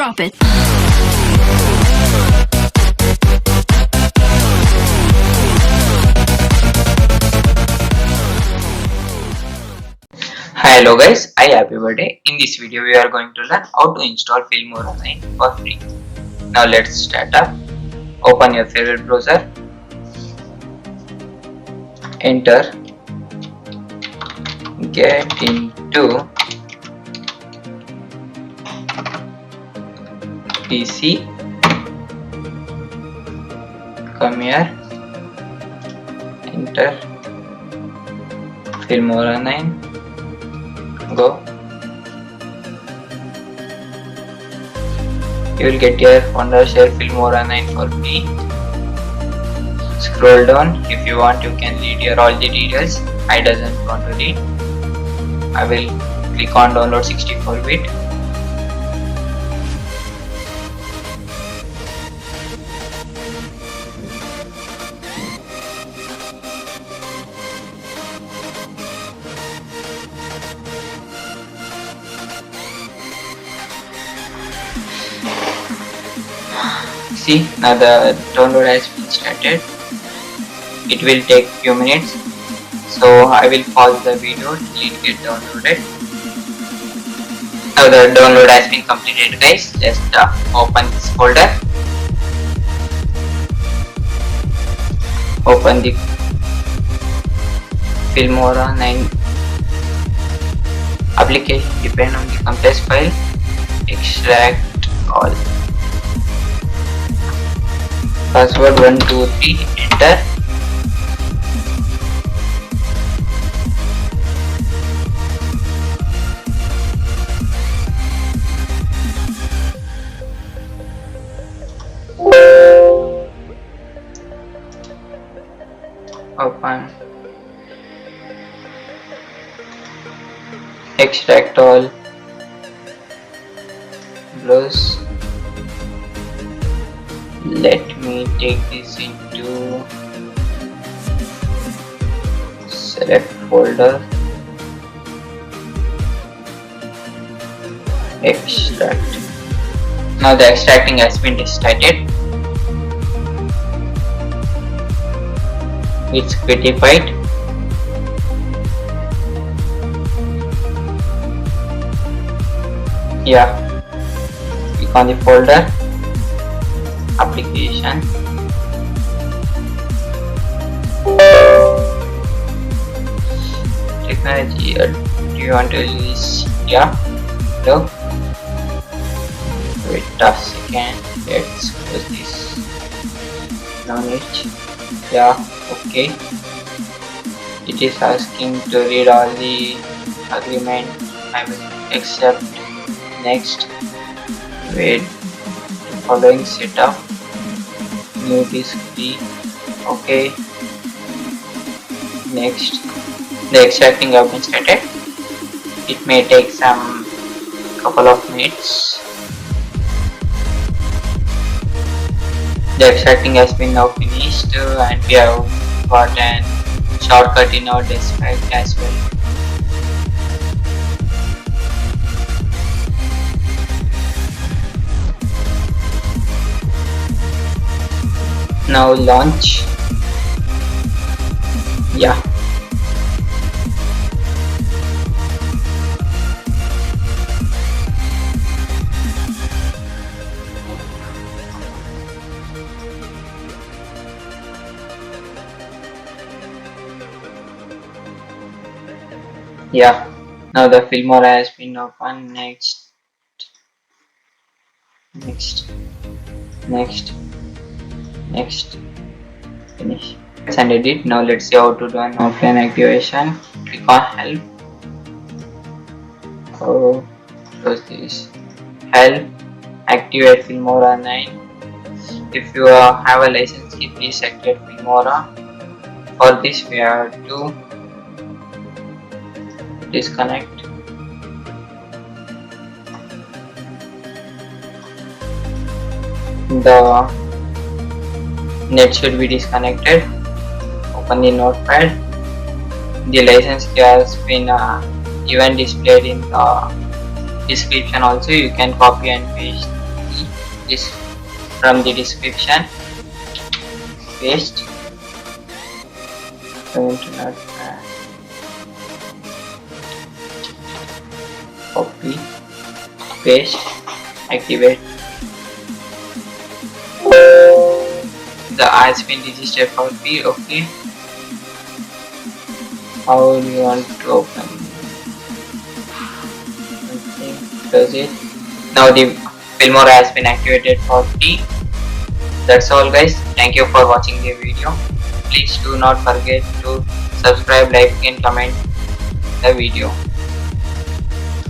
drop it. Hello guys, happy birthday. In this video we are going to learn how to install Filmora 9 for free. Now let's start up. Open your favorite browser. Enter get into PC. Come here. Enter Filmora 9. Go. You will get your Wondershare Filmora 9 for free. Scroll down. If you want, you can read here all the details. I doesn't want to read. I will click on download 64-bit. See, now the download has been started. It will take few minutes, so I will pause the video till it gets downloaded. Now the download has been completed guys. Just open this folder. Open the Filmora 9 application. Depend on the compressed file. Extract all. Password 123, enter. Open. Extract all. Browse. Let me take this into select folder, extract. Now the extracting has been started. It's quantified. Yeah, click on the folder. Application, technology. Do you want to use? Yeah, no. Wait a second. Let's close this. Knowledge. Yeah, okay. It is asking to read all the agreement. I will accept. Next. Wait. Following setup. New disk free. Okay. Next. The extracting have been started. It may take some couple of minutes. The extracting has been now finished, and we have got an shortcut in our desktop as well. Now launch. Yeah. Yeah. Now the Filmora has been opened. Next. Finish. And edit. Now let's see how to do an offline activation. Click on help. Oh, close this. Help. Activate Filmora 9. If you have a license key, please activate Filmora. For this we have to disconnect. The net should be disconnected. Open the notepad. The license key has been even displayed in the description also. You can copy and paste this from the description. Paste. Copy, paste, activate. The has been registered for free. Okay. How do you want to open? Okay, close it. Now the Filmora has been activated for free. That's all guys. Thank you for watching the video. Please do not forget to subscribe, like and comment the video.